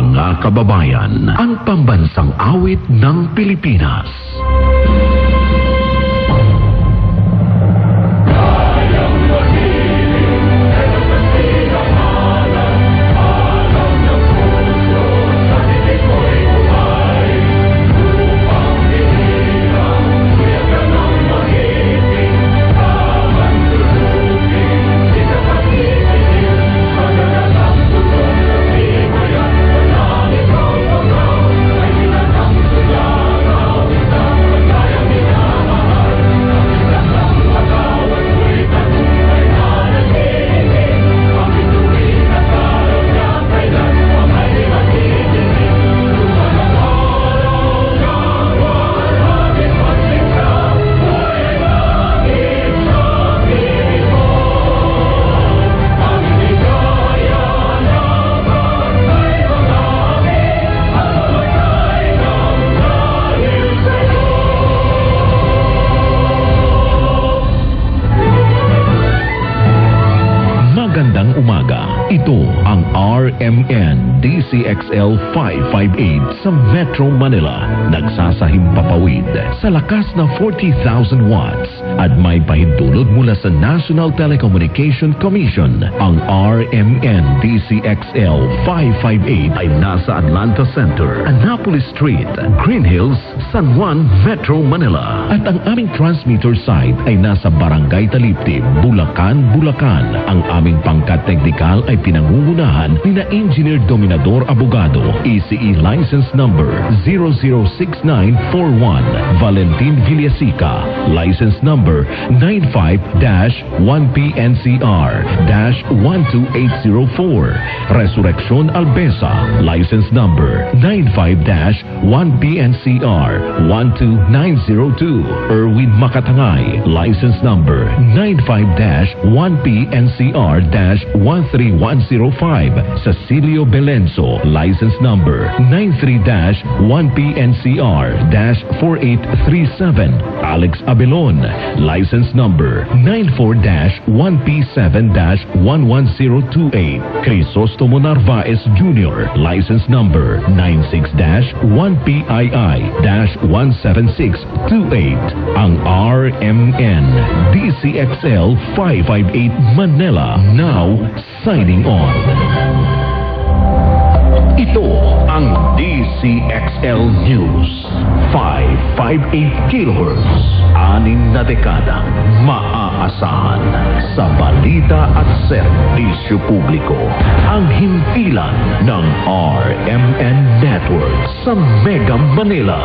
Mga kababayan, ang pambansang awit ng Pilipinas. Magandang umaga. Ito ang RMN DCXL 558 sa Metro Manila. Nagsasahim papawid sa lakas na 40,000 watts at may pahintulot mula sa National Telecommunication Commission. Ang RMN DCXL 558 ay nasa Atlanta Center, Annapolis Street, Green Hills, San Juan, Metro Manila. At ang aming transmitter site ay nasa Barangay Taliptib, Bulacan, Bulacan. Ang aming pangkat teknikal ay pinangungunahan ni na Engineer Dominador Abogado, ECE License Number 006941, Valentin Villasica, License Number 95-1PNCR-12804, Resurrección Albesa, License Number 95-1PNCR-12902, Erwin Makatangay, License Number 95-1PNCR-13105, Cecilio Belenso, License Number 93-1PNCR-4837, Alex Abelon, License Number 94-1P7-11028, Crisostomo Narvaez Jr., License Number 96-1PII-17628. Ang RMN DCXL 558 Manila now signing on. Ito ang DCXL News 558 kHz. 6 na dekadang maaasahan sa balita at serbisyo publiko. Ang himpilan ng RMN Network sa Mega Manila.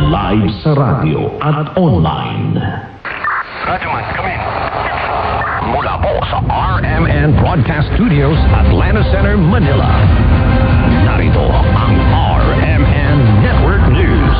Live sa radio at online. Radyoman, come in. Mula po sa RMN Broadcast Studios, Atlanta Center, Manila. Narito ang RMN Network News.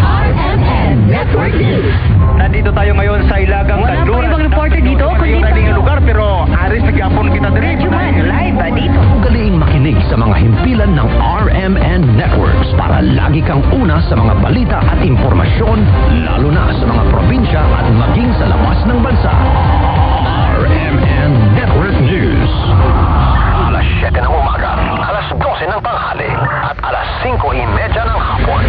RMN Network News. Nandito tayo ngayon sa Ilagang Wala po ibang reporter dito, kundi sa lugar, pero aris nagyapon kita dito. Radyoman, live ba dito? Galing makinig sa mga himpilan ng RMN Networks para lagi kang una sa mga balita at impormasyon, lalo na sa mga probinsya at maging sa labas ng bansa. RMN Network News. Alas 7 ng umaga, alas 12 ng tanghali, at alas 5:30 ng hapon.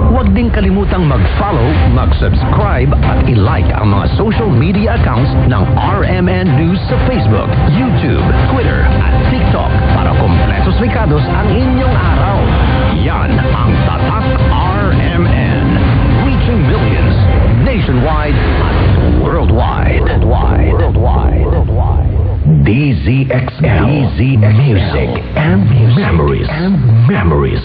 Huwag din kalimutang mag-follow, mag-subscribe at i-like ang mga social media accounts ng RMN News sa Facebook, YouTube, Twitter at TikTok para kompletos rikados ang inyong araw. Yan ang Tatak RMN. Reaching millions nationwide at worldwide. DZXL, Music and Memories.